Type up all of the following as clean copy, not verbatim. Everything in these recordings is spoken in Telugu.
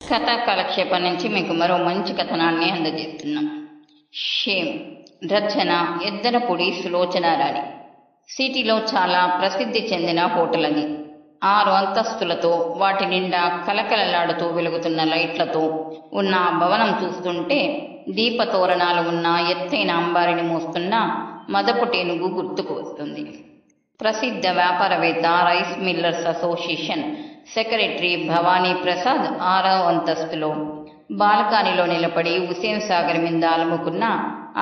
కథా కాలక్షేపం నుంచి మీకు మరో మంచి కథనాన్ని అందజేస్తున్నాం. షేమ్. రచన ఎద్దరపూడి సులోచనారాణి. సిటీలో చాలా ప్రసిద్ధి చెందిన హోటల్ అది. 6 అంతస్తులతో వాటి నిండా కలకలలాడుతూ వెలుగుతున్న లైట్లతో ఉన్న ఆ భవనం చూస్తుంటే దీపతోరణాలు ఉన్న ఎత్తైన అంబారిని మోస్తున్న మదపు టేనుగు గుర్తుకు వస్తుంది. ప్రసిద్ధ వ్యాపారవేత్త rice millers association secretary Bhavani Prasad 6వ అంతస్తులో బాల్కనీలో నిలబడి హుసేన్ సాగర్ మీద అలుముకున్న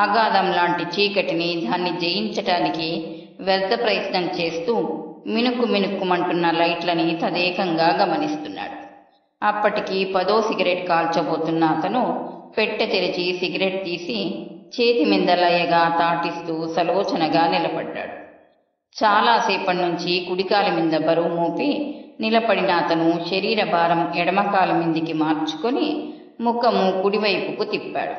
అగాధం లాంటి చీకటిని దాన్ని జయించటానికి వ్యర్థ ప్రయత్నం చేస్తూ మినుక్కు మినుక్కుమంటున్న లైట్లని తదేకంగా గమనిస్తున్నాడు. అప్పటికి 10వ సిగరెట్ కాల్చబోతున్న అతను పెట్టె తెరిచి సిగరెట్ తీసి చేతి మీద లయగా తాటిస్తూ సలోచనగా నిలబడ్డాడు. చాలాసేపటి నుంచి కుడికాలి మీద బరువు మోపి నిలబడిన అతను శరీర భారం ఎడమకాలు మీదికి మార్చుకొని ముఖము కుడివైపుకు తిప్పాడు.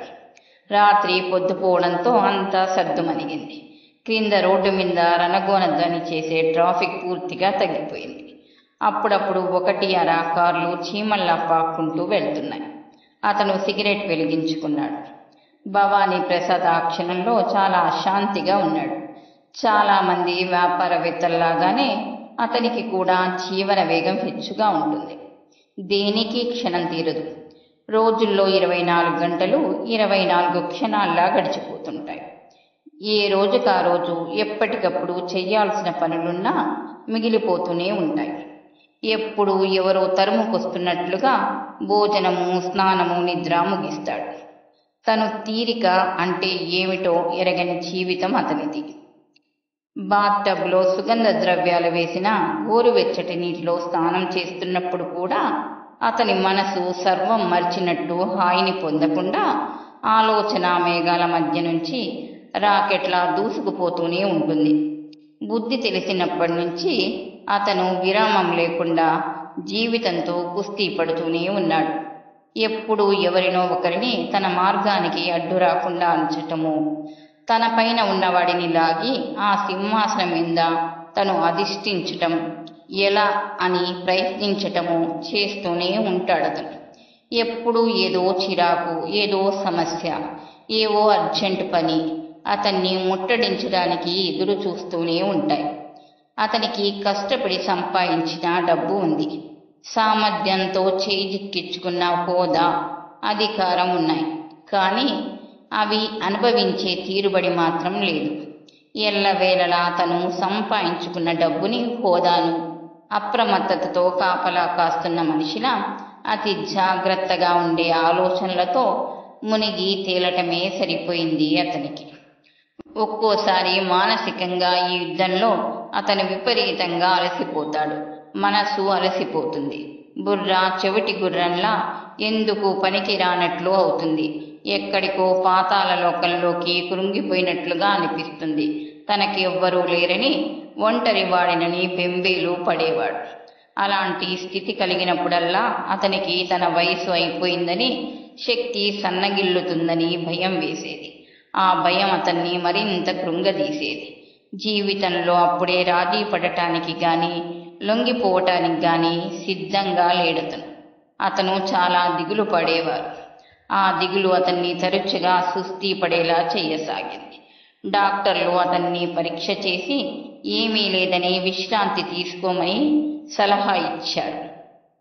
రాత్రి పొద్దుపోవడంతో అంతా సద్దుమణిగింది. క్రింద రోడ్డు మీద రణగోన ధ్వని చేసే ట్రాఫిక్ పూర్తిగా తగ్గిపోయింది. అప్పుడప్పుడు 1-2 కార్లు చీమల్లా పాక్కుంటూ వెళ్తున్నాయి. అతను సిగరెట్ వెలిగించుకున్నాడు. భవానీ ప్రసాద్ ఆ క్షణంలో చాలా అశాంతిగా ఉన్నాడు. చాలామంది వ్యాపారవేత్తల్లాగానే అతనికి కూడా జీవన వేగం హెచ్చుగా ఉంటుంది. దేనికి క్షణం తీరదు. రోజుల్లో 24 గంటలు 24 క్షణాల్లా గడిచిపోతుంటాయి. ఏ రోజుకా రోజు ఎప్పటికప్పుడు చెయ్యాల్సిన పనులున్నా మిగిలిపోతూనే ఉంటాయి. ఎప్పుడు ఎవరో తరుముకొస్తున్నట్లుగా భోజనము, స్నానము, నిద్ర ముగిస్తాడు. తను తీరిక అంటే ఏమిటో ఎరగని జీవితం అతనిది. బాత్టబ్లో సుగంధ ద్రవ్యాలు వేసిన గోరువెచ్చటి నీటిలో స్నానం చేస్తున్నప్పుడు కూడా అతని మనసు సర్వం మర్చినట్టు హాయిని పొందకుండా ఆలోచన మేఘాల మధ్య నుంచి రాకెట్లా దూసుకుపోతూనే ఉంటుంది. బుద్ధి తెలిసినప్పటి నుంచి అతను విరామం లేకుండా జీవితంతో కుస్తీ పడుతూనే ఉన్నాడు. ఎప్పుడూ ఎవరినో ఒకరిని తన మార్గానికి అడ్డు రాకుండా ఉంచటము, తన పైన ఉన్నవాడిని లాగి ఆ సింహాసనం మీద తను అధిష్ఠించటం ఎలా అని ప్రయత్నించటము చేస్తూనే ఉంటాడతను. ఎప్పుడూ ఏదో చిరాకు, ఏదో సమస్య, ఏవో అర్జెంటు పని అతన్ని ముట్టడించడానికి ఎదురు చూస్తూనే ఉంటాయి. అతనికి కష్టపడి సంపాదించిన డబ్బు ఉంది. సామర్థ్యంతో చేజిక్కించుకున్న హోదా, అధికారం ఉన్నాయి. కానీ అవి అనుభవించే తీరుబడి మాత్రం లేదు. ఎల్లవేళలా తను సంపాదించుకున్న డబ్బుని, హోదాను అప్రమత్తతతో కాపలా కాస్తున్న మనిషిలా అతి జాగ్రత్తగా ఉండే ఆలోచనలతో మునిగి తేలటమే సరిపోయింది అతనికి. ఒక్కోసారి మానసికంగా ఈ యుద్ధంలో అతను విపరీతంగా అలసిపోతాడు. మనసు అలసిపోతుంది. బుర్ర చెవిటి గుర్రంలా ఎందుకు పనికి రానట్లు అవుతుంది. ఎక్కడికో పాతాళ లోకంలోకి కృంగిపోయినట్లుగా అనిపిస్తుంది. తనకి ఎవ్వరూ లేరని, ఒంటరి వాడినని బెంబేలు పడేవాడు. అలాంటి స్థితి కలిగినప్పుడల్లా అతనికి తన వయసు అయిపోయిందని, శక్తి సన్నగిల్లుతుందని భయం వేసేది. ఆ భయం అతన్ని మరింత కృంగదీసేది. జీవితంలో అప్పుడే రాజీ పడటానికి గాని, లొంగిపోవటానికి గాని సిద్ధంగా లేడతను. అతను చాలా దిగులు పడేవారు. ఆ దిగులు అతన్ని తరచుగా సుస్థి పడేలా చెయ్యసాగింది. డాక్టర్లు అతన్ని పరీక్ష చేసి ఏమీ లేదని విశ్రాంతి తీసుకోమని సలహా ఇచ్చారు.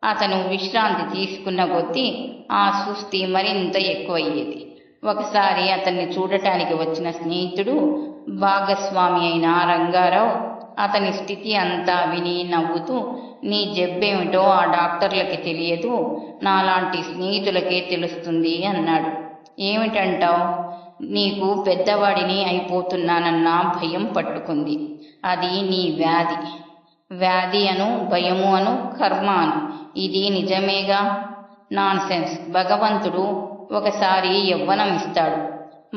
అతను విశ్రాంతి తీసుకున్న కొద్దీ ఆ సుస్థి మరింత ఎక్కువయ్యేది. ఒకసారి అతన్ని చూడటానికి వచ్చిన స్నేహితుడు, భాగస్వామి అయిన రంగారావు అతని స్థితి అంతా విని నవ్వుతూ, నీ జబ్బేమిటో ఆ డాక్టర్లకి తెలియదు, నాలాంటి స్నేహితులకే తెలుస్తుంది అన్నాడు. ఏమిటంటావు? నీకు పెద్దవాడిని అయిపోతున్నానన్న భయం పట్టుకుంది. అది నీ వ్యాధి. వ్యాధి అను, భయము అను, కర్మ అను, ఇది నిజమేగా. నాన్సెన్స్. భగవంతుడు ఒకసారి యవ్వనం ఇస్తాడు.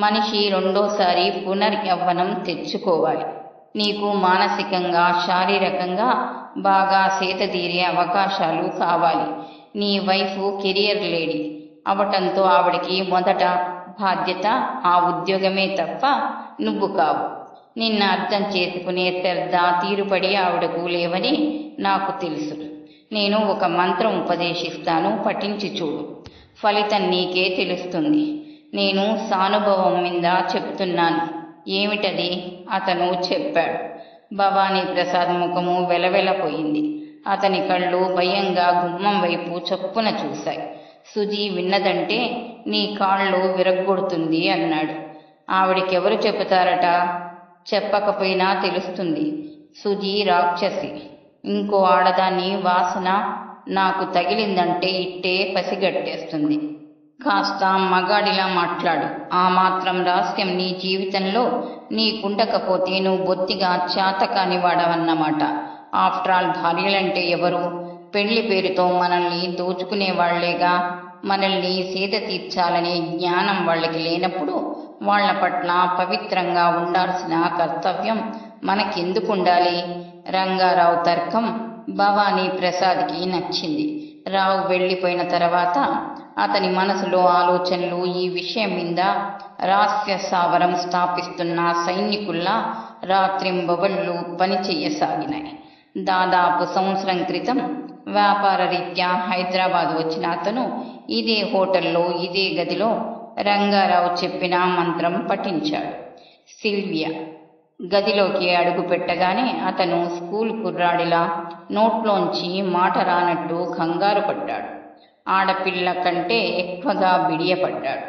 మనిషి రెండోసారి పునర్యవ్వనం తెచ్చుకోవాలి. నీకు మానసికంగా, శారీరకంగా బాగా సేతదీరే అవకాశాలు కావాలి. నీ వైఫ్ కెరియర్ లేడీ అవటంతో ఆవిడికి మొదట బాధ్యత ఆ ఉద్యోగమే తప్ప నువ్వు కావు. నిన్ను అర్థం చేసుకునే శ్రద్ధ, తీరుపడి ఆవిడకు లేవని నాకు తెలుసు. నేను ఒక మంత్రం ఉపదేశిస్తాను, పఠించి చూడు. ఫలితం నీకే తెలుస్తుంది. నేను సానుభవం మీద చెప్తున్నాను. ఏమిటది? అతను చెప్పాడు. భవానీ ప్రసాద్ ముఖము వెలవెలపోయింది. అతని కళ్ళు భయంగా గుమ్మం వైపు చప్పున చూశాయి. సుజీ విన్నదంటే నీ కాళ్ళు విరగ్గొడుతుంది అన్నాడు. ఆవిడికెవరు చెబుతారట? చెప్పకపోయినా తెలుస్తుంది. సుజీ రాక్షసి. ఇంకో ఆడదాన్ని వాసన నాకు తగిలిందంటే ఇట్టే పసిగట్టేస్తుంది. కాస్త మగాడిలా మాట్లాడు. ఆ మాత్రం రహస్యం నీ జీవితంలో నీకుండకపోతే నువ్వు బొత్తిగా చేతకాని వాడవన్నమాట. ఆఫ్టర్ ఆల్ భార్యలంటే ఎవరు? పెళ్లి పేరుతో మనల్ని దోచుకునేవాళ్లేగా. మనల్ని సేద తీర్చాలనే జ్ఞానం వాళ్ళకి లేనప్పుడు వాళ్ల పట్ల పవిత్రంగా ఉండాల్సిన కర్తవ్యం మనకెందుకుండాలి? రంగారావు తర్కం భవానీ ప్రసాద్కి నచ్చింది. రావు వెళ్ళిపోయిన తర్వాత అతని మనసులో ఆలోచనలు ఈ విషయం మీద రహస్య స్థావరం స్థాపిస్తున్న సైనికుల్లా రాత్రింబవళ్ళు పనిచెయ్యసాగినాయి. దాదాపు సంవత్సరం క్రితం వ్యాపార రీత్యా హైదరాబాద్ వచ్చిన అతను ఇదే హోటల్లో ఇదే గదిలో రంగారావు చెప్పిన మంత్రం పఠించాడు. సిల్వియా గదిలోకి అడుగు పెట్టగానే అతను స్కూల్ కుర్రాడిలా నోట్లోంచి మాట రానట్టు కంగారు పడ్డాడు. ఆడపిల్ల కంటే ఎక్కువగా బిడియపడ్డాడు.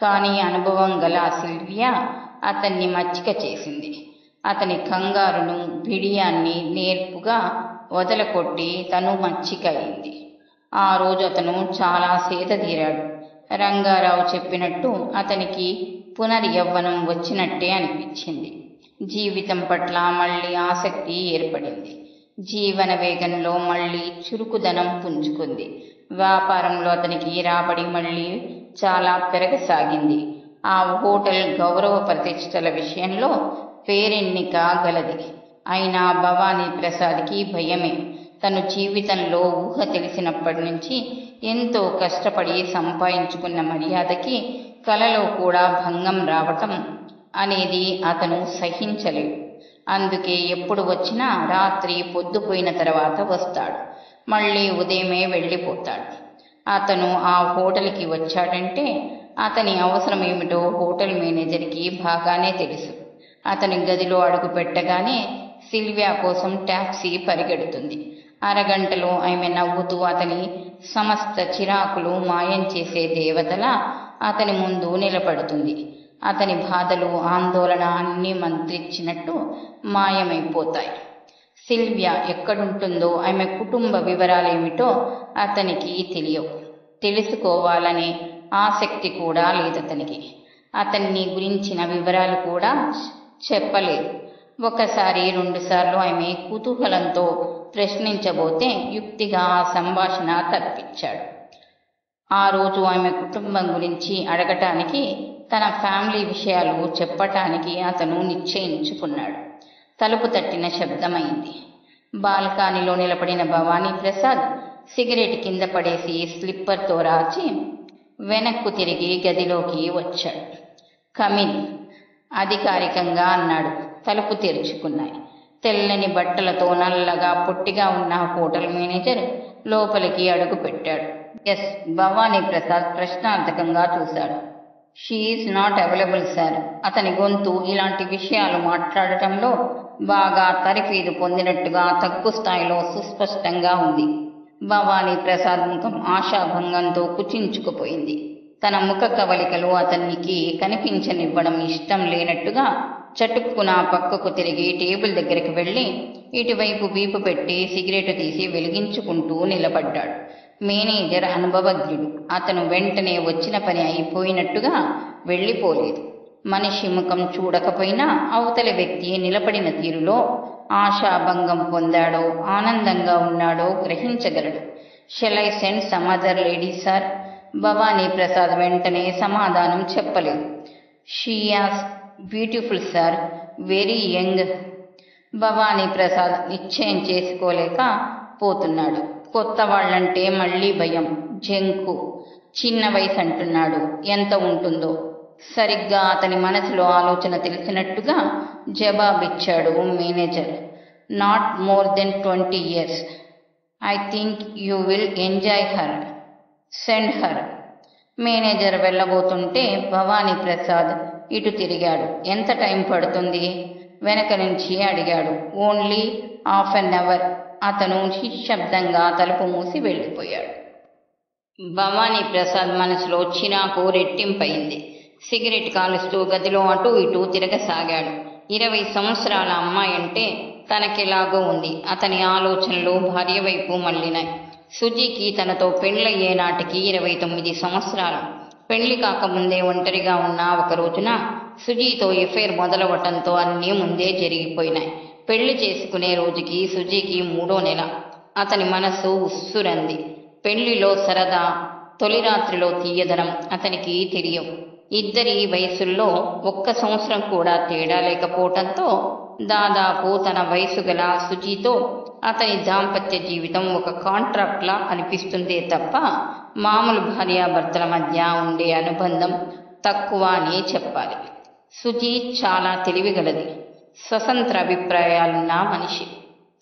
కానీ అనుభవం గల సిల్వియా అతన్ని మచ్చిక చేసింది. అతని కంగారును బిడియాన్ని నేర్పుగా వదలకొట్టి తను మచ్చిక అయింది. ఆ రోజు అతను చాలా సేదతీరాడు. రంగారావు చెప్పినట్టు అతనికి పునర్యవ్వనం వచ్చినట్టే అనిపించింది. జీవితం పట్ల మళ్ళీ ఆసక్తి ఏర్పడింది. జీవన వేగంలో మళ్ళీ చురుకుదనం పుంజుకుంది. వ్యాపారంలో అతనికి రాబడి మళ్ళీ చాలా పెరగసాగింది. ఆ హోటల్ గౌరవ ప్రతిష్టల విషయంలో పేరెన్నిక గలది. అయినా భవానీ ప్రసాద్కి భయమే. తను జీవితంలో ఊహ తెలిసినప్పటి నుంచి ఎంతో కష్టపడి సంపాదించుకున్న మర్యాదకి కలలో కూడా భంగం రావటం అనేది అతను సహించలేడు. అందుకే ఎప్పుడు వచ్చినా రాత్రి పొద్దుపోయిన తర్వాత వస్తాడు. మళ్ళీ ఉదయమే వెళ్ళిపోతాడు. అతను ఆ హోటల్కి వచ్చాడంటే అతని అవసరం ఏమిటో హోటల్ మేనేజర్కి బాగానే తెలుసు. అతని గదిలో అడుగు పెట్టగానే సిల్వియా కోసం టాక్సీ పరిగెడుతుంది. అరగంటలో ఆమె నవ్వుతూ అతని సమస్త చిరాకులు మాయం చేసే దేవతలా అతని ముందు నిలబడుతుంది. అతని బాధలు ఆందోళన అన్నీ మంత్రించినట్టు మాయమైపోతాయి. సిల్వియా ఎక్కడుంటుందో ఆమె కుటుంబ వివరాలేమిటో అతనికి తెలియవు. తెలుసుకోవాలనే ఆసక్తి కూడా లేదతనికి. అతన్ని గురించిన వివరాలు కూడా చెప్పలేదు. ఒకసారి రెండుసార్లు ఆమె కుతూహలంతో ప్రశ్నించబోతే యుక్తిగా ఆ సంభాషణ తప్పించాడు. ఆ రోజు ఆమె కుటుంబం గురించి అడగటానికి, తన ఫ్యామిలీ విషయాలు చెప్పటానికి అతను నిశ్చయించుకున్నాడు. తలుపు తట్టిన శబ్దమైంది. బాల్కనీలో నిలబడిన భవానీ ప్రసాద్ సిగరెట్ కింద పడేసి స్లిప్పర్తో రాచి వెనక్కు తిరిగి గదిలోకి వచ్చాడు. కమిన్ అధికారికంగా అన్నాడు. తలుపు తెరుచుకున్నాయి. తెల్లని బట్టలతో నల్లగా పొట్టిగా ఉన్న హోటల్ మేనేజర్ లోపలికి అడుగు పెట్టాడు. ఎస్, భవానీ ప్రసాద్ ప్రశ్నార్థకంగా చూశాడు. She is not available sir. అతని గొంతు ఇలాంటి విషయాలు మాట్లాడటంలో బాగా తరఫీదు పొందినట్టుగా తగ్గు స్థాయిలో సుస్పష్టంగా ఉంది. భవానీ ప్రసాద్ ముఖం ఆశాభంగంతో కుచించుకుపోయింది. తన ముఖ కవలికలు అతనికి కనిపించనివ్వడం ఇష్టం లేనట్టుగా చటుక్కున పక్కకు తిరిగి టేబుల్ దగ్గరికి వెళ్ళి ఇటువైపు వీపు పెట్టి సిగరెట్ తీసి వెలిగించుకుంటూ నిలబడ్డాడు. మేనేజర్ అనుభవజ్ఞుడు. అతను వెంటనే వచ్చిన పని అయిపోయినట్టుగా వెళ్ళిపోలేదు. మనిషి ముఖం చూడకపోయినా అవతలి వ్యక్తి నిలబడిన తీరులో ఆశాభంగం పొందాడో ఆనందంగా ఉన్నాడో గ్రహించగలడు. Shall I send some other lady sir? Bhavani Prasad వెంటనే సమాధానం చెప్పలేదు. She as beautiful sir, very young. Bhavani Prasad నిశ్చయం చేసుకోలేక పోతున్నాడు. కొత్త వాళ్ళంటే మళ్ళీ భయం, జంకు. చిన్న వయసు అంటున్నాడు. ఎంత ఉంటుందో? సరిగ్గా అతని మనసులో ఆలోచన తెలిసినట్టుగా జవాబిచ్చాడు manager. Not more than 20 years. I think you will enjoy her. Send her. Manager వెళ్ళబోతుంటే భవానీ ప్రసాద్ ఇటు తిరిగాడు. ఎంత టైం పడుతుంది? వెనక నుంచి అడిగాడు. Only half an hour. అతను నిశ్శబ్దంగా తలుపు మూసి వెళ్ళిపోయాడు. భవానీ ప్రసాద్ మనసులో చిరాకు రెట్టింపయింది. సిగరెట్ కాలుస్తూ గదిలో అటూ ఇటూ తిరగసాగాడు. 20 సంవత్సరాల అమ్మాయంటే తనకెలాగో ఉంది. అతని ఆలోచనలు భార్య వైపు మళ్ళినాయి. సుజీకి తనతో పెళ్ళయ్యే నాటికి 29 సంవత్సరాలు. పెళ్లి కాకముందే ఒంటరిగా ఉన్న ఒక రోజున సుజీతో ఎఫైర్ మొదలవటంతో అన్నీ ముందే జరిగిపోయినాయి. పెళ్లి చేసుకునే రోజుకి సుజీకి 3వ నెల. అతని మనసు ఉస్సురంది. పెళ్లిలో సరదా, తొలి రాత్రిలో తీయదనం అతనికి తెలియవు. ఇద్దరి వయసుల్లో 1 సంవత్సరం కూడా తేడా లేకపోవటంతో దాదాపు తన వయసు గల సుజీతో అతని దాంపత్య జీవితం ఒక కాంట్రాక్ట్లా అనిపిస్తుందే తప్ప మామూలు భార్యాభర్తల మధ్య ఉండే అనుబంధం తక్కువ అని చెప్పాలి. సుజీ చాలా తెలివిగలది, స్వతంత్ర అభిప్రాయాలున్న మనిషి.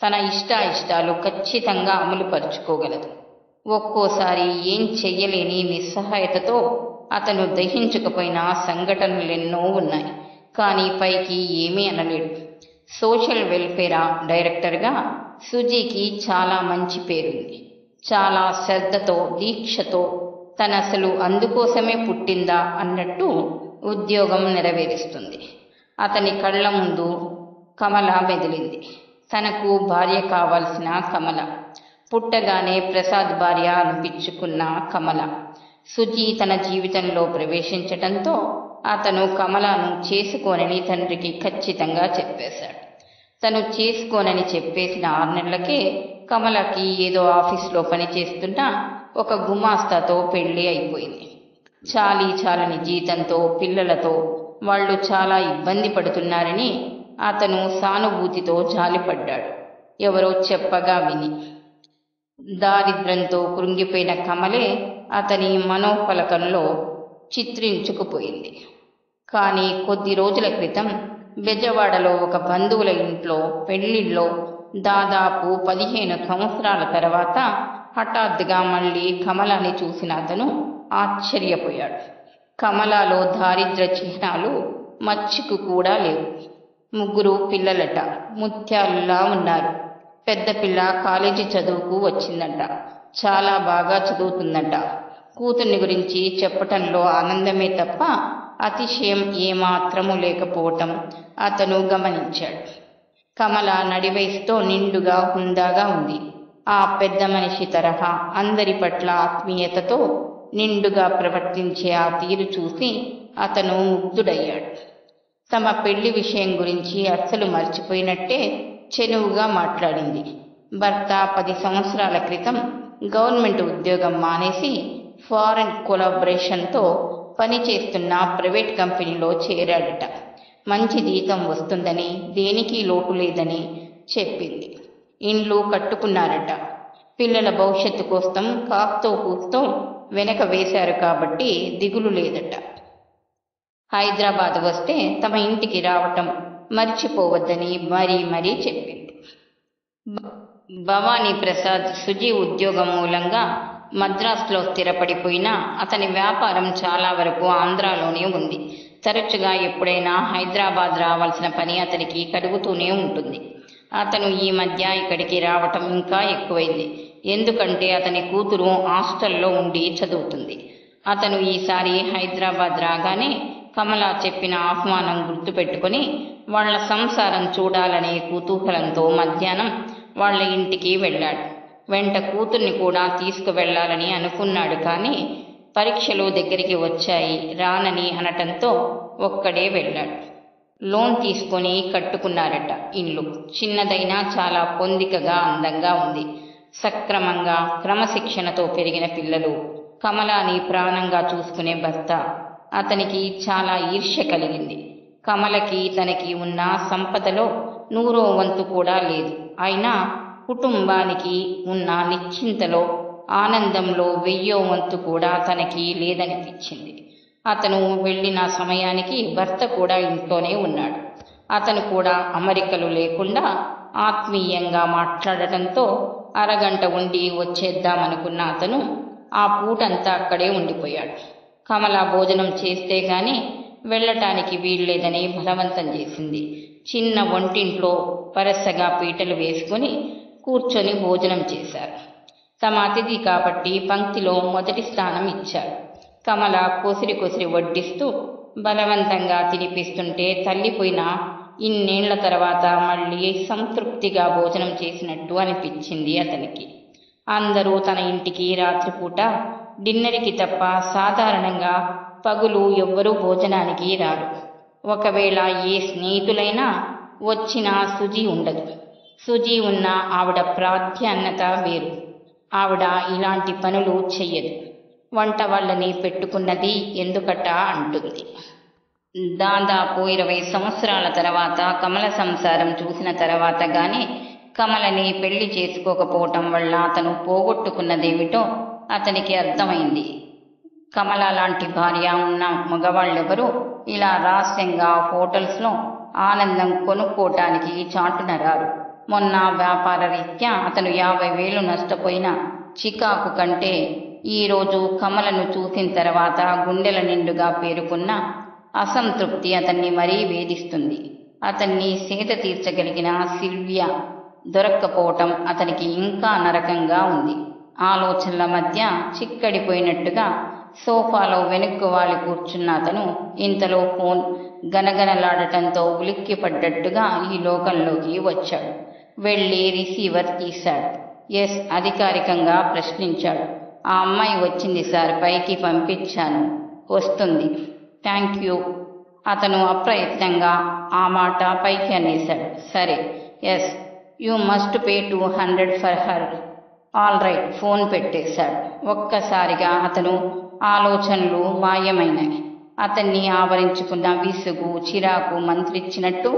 తన ఇష్టాయిష్టాలు ఖచ్చితంగా అమలుపరుచుకోగలదు. ఒక్కోసారి ఏం చెయ్యలేని నిస్సహాయతతో అతను దహించకపోయిన సంఘటనలెన్నో ఉన్నాయి. కానీ పైకి ఏమీ అనలేడు. సోషల్ వెల్ఫేర్ డైరెక్టర్గా సుజీకి చాలా మంచి పేరుంది. చాలా శ్రద్ధతో, దీక్షతో తనసలు అందుకోసమే పుట్టిందా అన్నట్టు ఉద్యోగం నెరవేరుస్తుంది. అతని కళ్ళ ముందు కమల మెదిలింది. తనకు భార్య కావాల్సిన కమల. పుట్టగానే ప్రసాద్ భార్య అనిపించుకున్న కమల. సుజీ తన జీవితంలో ప్రవేశించటంతో అతను కమలను చేసుకోనని తండ్రికి ఖచ్చితంగా చెప్పేశాడు. తను చేసుకోనని చెప్పేసిన 6 నెలలకే కమలకి ఏదో ఆఫీస్లో పనిచేస్తున్న ఒక గుమాస్తాతో పెళ్లి అయిపోయింది. చాలని జీతంతో, పిల్లలతో వాళ్ళు చాలా ఇబ్బంది పడుతున్నారని అతను సానుభూతితో జాలిపడ్డాడు. ఎవరో చెప్పగా విని. దారిద్ర్యంతో కృంగిపోయిన కమలే అతని మనోఫలకంలో చిత్రించుకుపోయింది. కానీ కొద్ది రోజుల క్రితం బెజవాడలో ఒక బంధువుల ఇంట్లో పెళ్లిలో దాదాపు 15 సంవత్సరాల తర్వాత హఠాత్తుగా మళ్ళీ కమలాని చూసిన అతను ఆశ్చర్యపోయాడు. కమలాలో దారిద్ర్య చిహ్నాలు మచ్చికు కూడా లేవు. 3 పిల్లలట. ముత్యాలులా ఉన్నారు. పెద్ద పిల్ల కాలేజీ చదువుకు వచ్చిందట. చాలా బాగా చదువుతుందట. కూతుర్ని గురించి చెప్పటంలో ఆనందమే తప్ప అతిశయం ఏమాత్రము లేకపోవటం అతను గమనించాడు. కమల నడివయసుతో నిండుగా హుందాగా ఉంది. ఆ పెద్ద మనిషి తరహా అందరి పట్ల ఆత్మీయతతో నిండుగా ప్రవర్తించే ఆ తీరు చూసి అతను ముగ్ధుడయ్యాడు. తమ పెళ్లి విషయం గురించి అస్సలు మర్చిపోయినట్టే చెనువుగా మాట్లాడింది. భర్త 10 సంవత్సరాల క్రితం గవర్నమెంట్ ఉద్యోగం మానేసి ఫారెన్ కొలాబరేషన్తో పనిచేస్తున్న ప్రైవేట్ కంపెనీలో చేరాడట. మంచి జీతం వస్తుందని, దేనికి లోటు లేదని చెప్పింది. ఇండ్లు కట్టుకున్నారట. పిల్లల భవిష్యత్తు కోసం కాస్తో కూస్తో వెనక వేశారు కాబట్టి దిగులు లేదట. హైదరాబాద్ వస్తే తమ ఇంటికి రావటం మర్చిపోవద్దని మరీ చెప్పింది. భవానీ ప్రసాద్ సుజీ ఉద్యోగం మూలంగా మద్రాసులో స్థిరపడిపోయినా అతని వ్యాపారం చాలా వరకు ఆంధ్రాలోనే ఉంది. తరచుగా ఎప్పుడైనా హైదరాబాద్ రావాల్సిన పని అతనికి కలుగుతూనే ఉంటుంది. అతను ఈ మధ్య ఇక్కడికి రావటం ఇంకా ఎక్కువైంది. ఎందుకంటే అతని కూతురు హాస్టల్లో ఉండి చదువుతుంది. అతను ఈసారి హైదరాబాద్ రాగానే కమల చెప్పిన ఆహ్వానం గుర్తుపెట్టుకుని వాళ్ల సంసారం చూడాలనే కుతూహలంతో మధ్యాహ్నం వాళ్ల ఇంటికి వెళ్ళాడు. వెంట కూతుర్ని కూడా తీసుకువెళ్లాలని అనుకున్నాడు. కానీ పరీక్షలు దగ్గరికి వచ్చాయి, రానని అనటంతో ఒక్కడే వెళ్ళాడు. లోన్ తీసుకొని కట్టుకున్నారట ఇల్లు. చిన్నదైనా చాలా పొందికగా అందంగా ఉంది. సక్రమంగా క్రమశిక్షణతో పెరిగిన పిల్లలు, కమలాని ప్రాణంగా చూసుకునే భర్త. అతనికి చాలా ఈర్ష్య కలిగింది. కమలకి తనకి ఉన్న సంపదలో 100వ వంతు కూడా లేదు. అయినా కుటుంబానికి ఉన్న నిశ్చింతలో, ఆనందంలో 1000వ వంతు కూడా తనకి లేదనిపించింది. అతను వెళ్ళిన సమయానికి భర్త కూడా ఇంట్లోనే ఉన్నాడు. అతను కూడా అమరికలు లేకుండా ఆత్మీయంగా మాట్లాడటంతో అరగంట ఉండి వచ్చేద్దామనుకున్న అతను ఆ పూటంతా అక్కడే ఉండిపోయాడు. కమల భోజనం చేస్తే గాని వెళ్ళటానికి వీల్లేదని బలవంతం చేసింది. చిన్న వంటింట్లో వరసగా పీటలు వేసుకుని కూర్చొని భోజనం చేశారు. తమ అతిథి కాబట్టి పంక్తిలో మొదటి స్థానం ఇచ్చాడు. కమల కొసిరి కొసిరి వడ్డిస్తూ బలవంతంగా తినిపిస్తుంటే తల్లిపోయిన ఇన్నేళ్ల తర్వాత మళ్ళీ సంతృప్తిగా భోజనం చేసినట్టు అనిపించింది అతనికి. అందరూ తన ఇంటికి రాత్రిపూట డిన్నర్కి తప్ప సాధారణంగా పగులు ఎవ్వరూ భోజనానికి రారు. ఒకవేళ ఏ స్నేహితులైనా వచ్చినా సుజీ ఉండదు. సుజీ ఉన్న ఆవిడ ప్రాధాన్యత వేరు. ఆవిడ ఇలాంటి పనులు చెయ్యదు. వంట వాళ్ళని పెట్టుకున్నది ఎందుకట అంటుంది. దాదాపు 20 సంవత్సరాల తర్వాత కమల సంసారం చూసిన తర్వాత గాని కమలని పెళ్లి చేసుకోకపోవటం వల్ల అతను పోగొట్టుకున్నదేమిటో అతనికి అర్థమైంది. కమల లాంటి భార్య ఉన్న మగవాళ్ళెవరూ ఇలా రహస్యంగా హోటల్స్లో ఆనందం కొనుక్కోటానికి చాటున రారు. మొన్న వ్యాపార రీత్యా అతను 50,000 నష్టపోయిన చికాకు కంటే ఈరోజు కమలను చూసిన తర్వాత గుండెల నిండుగా పేరుకున్న అసంతృప్తి అతన్ని మరీ వేధిస్తుంది. అతన్ని సేద తీర్చగలిగిన సిల్వియా దొరక్కపోవటం అతనికి ఇంకా నరకంగా ఉంది. ఆలోచనల మధ్య చిక్కడిపోయినట్టుగా సోఫాలో వెనక్కు వాలి కూర్చున్న అతను ఇంతలో ఫోన్ గనగనలాడటంతో ఉలిక్కిపడ్డట్టుగా ఈ లోకంలోకి వచ్చాడు. వెళ్ళి రిసీవర్ తీశాడు. ఎస్ అధికారికంగా ప్రశ్నించాడు. ఆ అమ్మాయి వచ్చింది సార్, పైకి పంపించాను, వస్తుంది. Thank you. అతను అప్రయత్నంగా ఆ మాట పైకి అనేశాడు. సరే. Yes you must pay 200 for her. All right. Phone పెట్టేశాడు. ఒక్కసారిగా అతను ఆలోచనలు మాయమైనాయి. అతన్ని ఆవరించుకున్న విసుగు చిరాకు మంత్రిచ్చినట్టు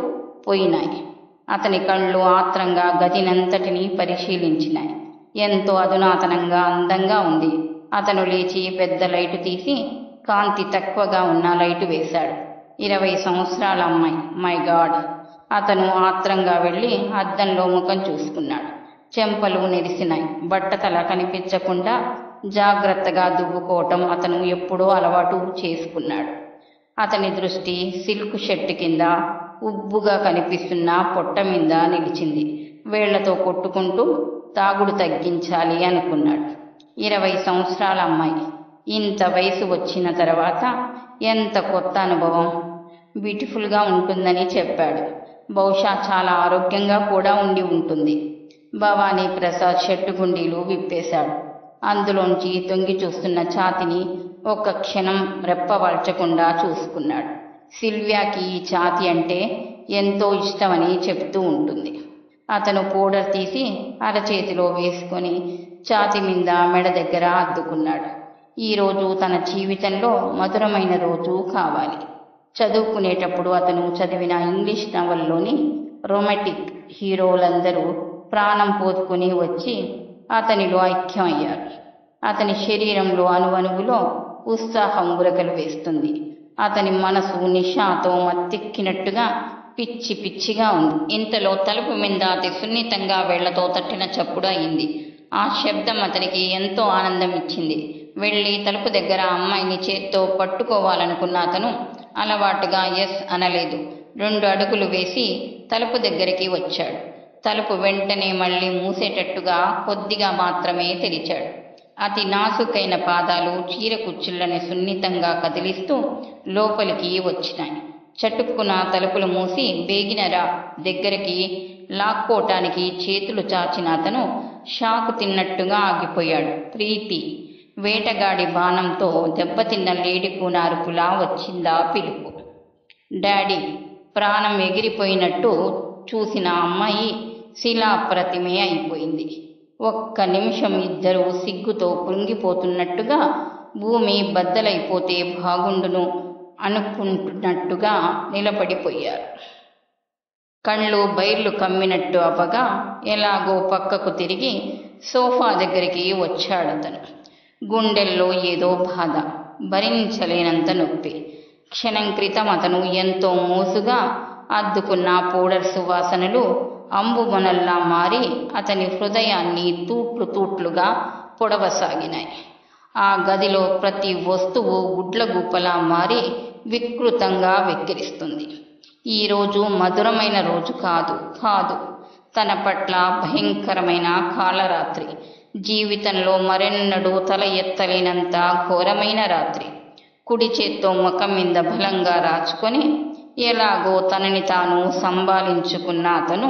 పోయినాయి. అతని కళ్ళు ఆత్రంగా గదినంతటినీ పరిశీలించినాయి. ఎంతో అధునాతనంగా అందంగా ఉంది. అతను లేచి పెద్ద లైటు తీసి కాంతి తక్కువగా ఉన్న లైటు వేశాడు. 20 సంవత్సరాల అమ్మాయి. My God. అతను ఆత్రంగా వెళ్ళి అద్దంలో ముఖం చూసుకున్నాడు. చెంపలు నెరిసినాయి. బట్టతల కనిపించకుండా జాగ్రత్తగా దువ్వుకోవటం అతను ఎప్పుడో అలవాటు చేసుకున్నాడు. అతని దృష్టి సిల్క్ షర్టు కింద ఉబ్బుగా కనిపిస్తున్న పొట్ట మీద నిలిచింది. వేళ్లతో కొట్టుకుంటూ తాగుడు తగ్గించాలి అనుకున్నాడు. 20 సంవత్సరాల అమ్మాయి. ఇంత వయసు వచ్చిన తర్వాత ఎంత కొత్త అనుభవం. బ్యూటిఫుల్గా ఉంటుందని చెప్పాడు. బహుశా చాలా ఆరోగ్యంగా కూడా ఉండి ఉంటుంది. భవానీ ప్రసాద్ షర్టు గుండీలు విప్పేశాడు. అందులోంచి తొంగి చూస్తున్న ఛాతిని ఒక్క క్షణం రెప్పవాల్చకుండా చూసుకున్నాడు. సిల్వియాకి ఈ ఛాతి అంటే ఎంతో ఇష్టమని చెప్తూ ఉంటుంది. అతను పౌడర్ తీసి అరచేతిలో వేసుకొని ఛాతి మీద మెడ దగ్గర అద్దుకున్నాడు. ఈరోజు తన జీవితంలో మధురమైన రోజు కావాలి. చదువుకునేటప్పుడు అతను చదివిన ఇంగ్లీష్ నవల్లోని రొమాంటిక్ హీరోలందరూ ప్రాణం పోసుకుని వచ్చి అతనిలో ఐక్యమయ్యారు. అతని శరీరంలో అణువణువులో ఉత్సాహం ఉరకలు వేస్తుంది. అతని మనసు నిషాతో మత్తెక్కినట్టుగా పిచ్చి పిచ్చిగా ఉంది. ఇంతలో తలుపు మీద అతి సున్నితంగా వేళ్లతో తట్టిన చప్పుడు అయింది. ఆ శబ్దం అతనికి ఎంతో ఆనందం ఇచ్చింది. వెళ్ళి తలుపు దగ్గర అమ్మాయిని చేత్తో పట్టుకోవాలనుకున్న అతను అలవాటుగా ఎస్ అనలేదు. 2 అడుగులు వేసి తలుపు దగ్గరికి వచ్చాడు. తలుపు వెంటనే మళ్ళీ మూసేటట్టుగా కొద్దిగా మాత్రమే తెరిచాడు. అతి నాసుకైన పాదాలు చీర కుచ్చుళ్ళని సున్నితంగా కదిలిస్తూ లోపలికి వచ్చినాయి. చటుక్కున తలుపులు మూసి బేగినరా దగ్గరికి లాక్కోటానికి చేతులు చాచిన అతను షాకు తిన్నట్టుగా ఆగిపోయాడు. ప్రీతి. వేటగాడి బాణంతో దెబ్బతిన్న లేడి కూనారుకులా వచ్చిందా పిలుపు. డాడీ. ప్రాణం ఎగిరిపోయినట్టు చూసిన అమ్మాయి శిలాప్రతిమే అయిపోయింది. ఒక్క నిమిషం ఇద్దరూ సిగ్గుతో కృంగిపోతున్నట్టుగా భూమి బద్దలైపోతే బాగుండును అనుకుంటున్నట్టుగా నిలబడిపోయారు. కళ్ళు బైర్లు కమ్మినట్టు అవ్వగా ఎలాగో పక్కకు తిరిగి సోఫా దగ్గరికి వచ్చాడతను. గుండెల్లో ఏదో బాధ, భరించలేనంత నొప్పి. క్షణం క్రితం అతను ఎంతో మోసుగా అద్దుకున్న పౌడర్ సువాసనలు అంబుమొనల్లా మారి అతని హృదయాన్ని తూట్లు తూట్లుగా పొడవసాగినాయి. ఆ గదిలో ప్రతి వస్తువు గుడ్లగూపలా మారి వికృతంగా వెక్కిరిస్తుంది. ఈరోజు మధురమైన రోజు కాదు కాదు, తన పట్ల భయంకరమైన కాళరాత్రి. జీవితంలో మరెన్నడూ తల ఎత్తలేనంత ఘోరమైన రాత్రి. కుడి చేత్తో ముఖం మీద బలంగా రాచుకొని ఎలాగో తనని తాను సంభాళించుకున్న అతను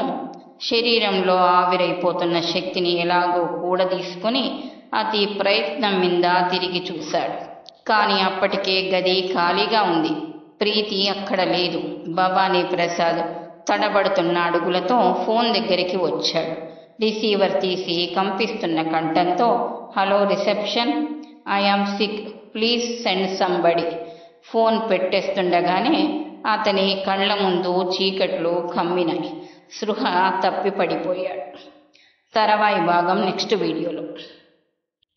శరీరంలో ఆవిరైపోతున్న శక్తిని ఎలాగో కూడదీసుకొని అతి ప్రయత్నం మీద తిరిగి చూశాడు. కానీ అప్పటికే గది ఖాళీగా ఉంది. ప్రీతి అక్కడ లేదు. భవానీ ప్రసాద్ తడబడుతున్న అడుగులతో ఫోన్ దగ్గరికి వచ్చాడు. రిసీవర్ తీసి కంపిస్తున్న కంఠంతో, hello reception, I am sick, please send somebody. Phone పెట్టేస్తుండగానే అతని కళ్ళ ముందు చీకట్లు కమ్మినాయి. స్పృహ తప్పి పడిపోయాడు. తర్వాయి భాగం నెక్స్ట్ వీడియోలో.